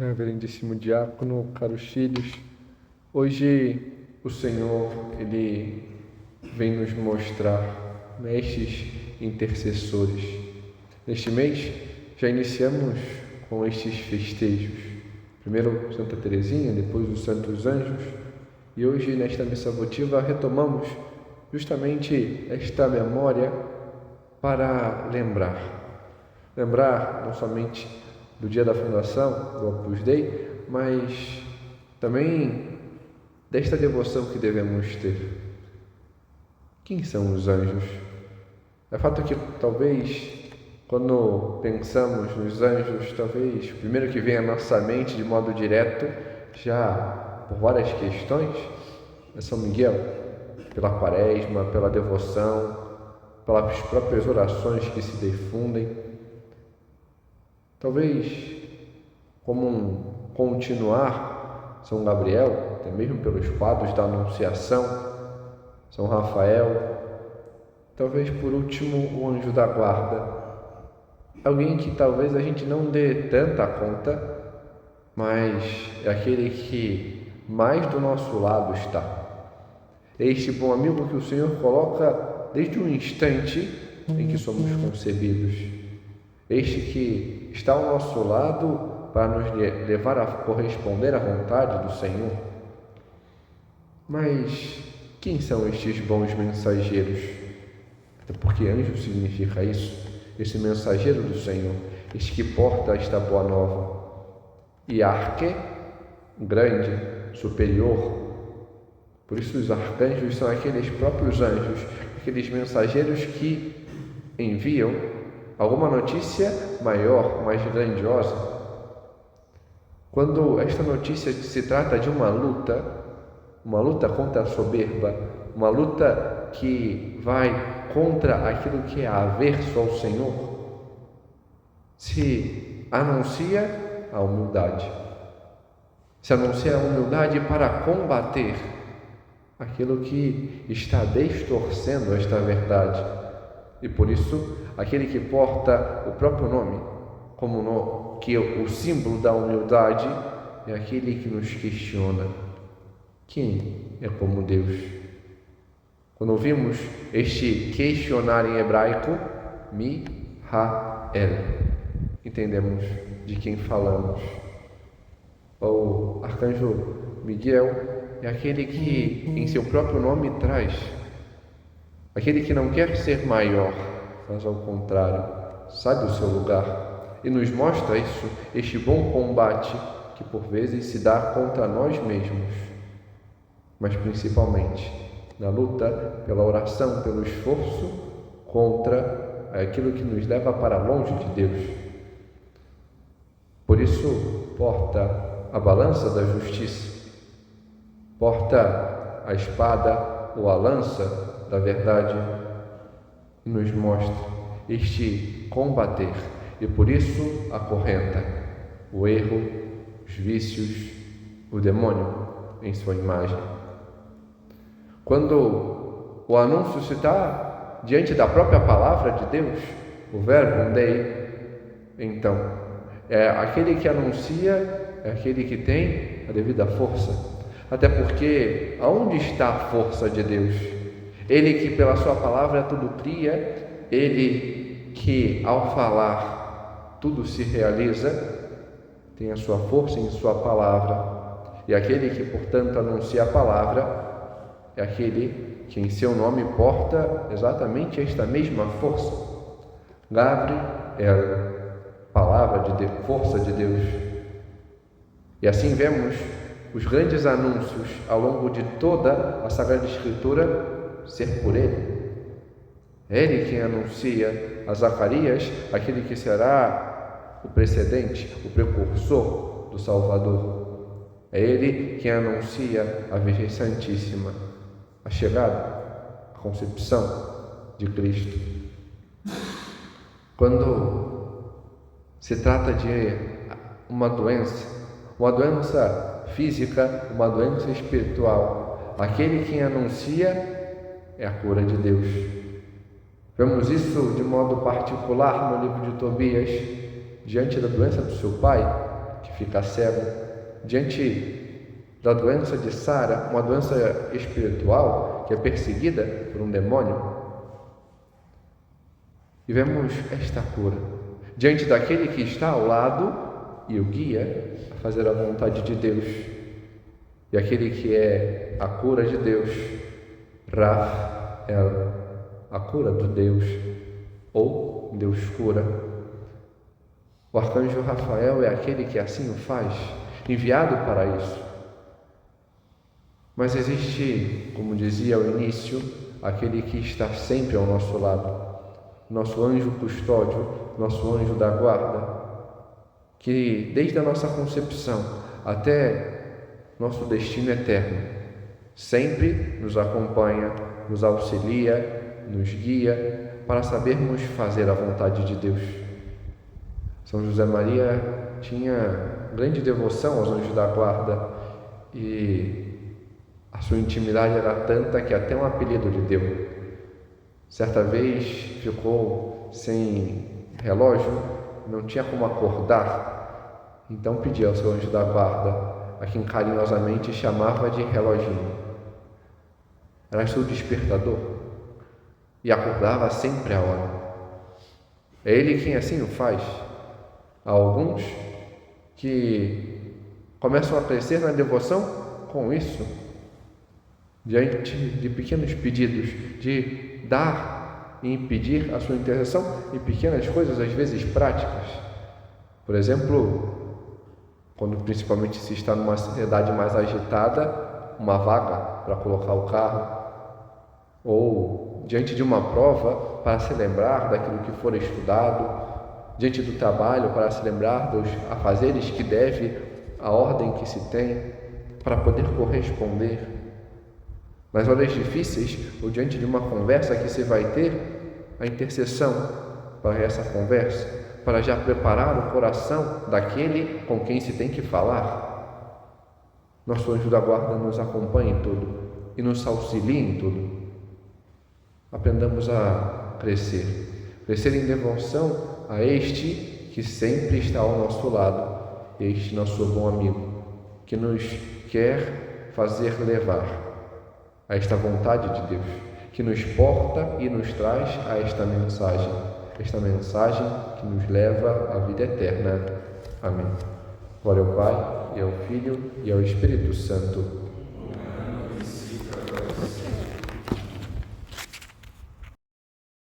Reverendíssimo Diácono, caros filhos, hoje o Senhor, Ele vem nos mostrar mestres intercessores. Neste mês, já iniciamos com estes festejos. Primeiro Santa Teresinha, depois os Santos Anjos, e hoje, nesta missa votiva, retomamos justamente esta memória para lembrar não somente do dia da fundação, do Opus Dei, mas também desta devoção que devemos ter. Quem são os anjos? É fato que talvez, quando pensamos nos anjos, talvez o primeiro que vem à nossa mente de modo direto, já por várias questões, é São Miguel, pela quaresma, pela devoção, pelas próprias orações que se difundem. Talvez, como um continuar, São Gabriel, até mesmo pelos quadros da Anunciação, São Rafael, talvez por último o anjo da guarda, alguém que talvez a gente não dê tanta conta, mas é aquele que mais do nosso lado está. É este bom amigo que o Senhor coloca desde o instante em que somos concebidos. Este que está ao nosso lado para nos levar a corresponder à vontade do Senhor. Mas quem são estes bons mensageiros? Até porque anjo significa isso, esse mensageiro do Senhor, este que porta esta boa nova. E arque, grande, superior. Por isso os arcanjos são aqueles próprios anjos, aqueles mensageiros que enviam alguma notícia maior, mais grandiosa. Quando esta notícia se trata de uma luta contra a soberba, uma luta que vai contra aquilo que é averso ao Senhor, se anuncia a humildade. Se anuncia a humildade para combater aquilo que está distorcendo esta verdade. E por isso, aquele que porta o próprio nome, que o símbolo da humildade, é aquele que nos questiona: quem é como Deus? Quando ouvimos este questionar em hebraico, Mi-ha-el, entendemos de quem falamos. O arcanjo Miguel é aquele que em seu próprio nome traz, aquele que não quer ser maior, mas ao contrário, sabe o seu lugar e nos mostra isso, este bom combate que por vezes se dá contra nós mesmos, mas principalmente na luta pela oração, pelo esforço contra aquilo que nos leva para longe de Deus. Por isso, porta a balança da justiça, porta a espada ou a lança da verdade e nos mostra este combater, e por isso acorrenta o erro, os vícios, o demônio em sua imagem. Quando o anúncio se está diante da própria palavra de Deus, o Verbum Dei, então é aquele que anuncia, é aquele que tem a devida força. Até porque aonde está a força de Deus? Ele que pela sua palavra tudo cria, ele que ao falar tudo se realiza, tem a sua força em sua palavra. E aquele que, portanto, anuncia a palavra é aquele que em seu nome porta exatamente esta mesma força. Gabriel, palavra de força de Deus. E assim vemos os grandes anúncios ao longo de toda a Sagrada Escritura ser por ele. É ele quem anuncia a Zacarias, aquele que será o precedente, o precursor do Salvador. É ele quem anuncia a Virgem Santíssima, a chegada, a concepção de Cristo. Quando se trata de uma doença física, uma doença espiritual, aquele quem anuncia é a cura de Deus. Vemos isso de modo particular no livro de Tobias, diante da doença do seu pai, que fica cego, diante da doença de Sara, uma doença espiritual que é perseguida por um demônio, e vemos esta cura diante daquele que está ao lado e o guia a fazer a vontade de Deus, e aquele que é a cura de Deus, Rafael, a cura de Deus, ou Deus cura. O arcanjo Rafael é aquele que assim o faz, enviado para isso. Mas existe, como dizia ao início, aquele que está sempre ao nosso lado, nosso anjo custódio, nosso anjo da guarda, que desde a nossa concepção até nosso destino eterno, sempre nos acompanha, nos auxilia, nos guia para sabermos fazer a vontade de Deus. São José Maria tinha grande devoção aos anjos da guarda e a sua intimidade era tanta que até um apelido lhe deu. Certa vez ficou sem relógio, não tinha como acordar, então pedia ao seu anjo da guarda, a quem carinhosamente chamava de reloginho. Era seu despertador e acordava sempre à hora. É ele quem assim o faz. Há alguns que começam a crescer na devoção com isso, diante de pequenos pedidos, de dar e impedir a sua intercessão em pequenas coisas, às vezes práticas. Por exemplo, quando principalmente se está numa sociedade mais agitada, uma vaga para colocar o carro, ou diante de uma prova para se lembrar daquilo que for estudado, diante do trabalho para se lembrar dos afazeres que deve, a ordem que se tem, para poder corresponder. Nas horas difíceis, ou diante de uma conversa que se vai ter, a intercessão para essa conversa, para já preparar o coração daquele com quem se tem que falar. Nosso anjo da guarda nos acompanha em tudo e nos auxilia em tudo. Aprendamos a crescer em devoção a este que sempre está ao nosso lado, este nosso bom amigo, que nos quer fazer levar a esta vontade de Deus, que nos porta e nos traz a esta mensagem que nos leva à vida eterna. Amém. Glória ao Pai, e ao Filho, e ao Espírito Santo,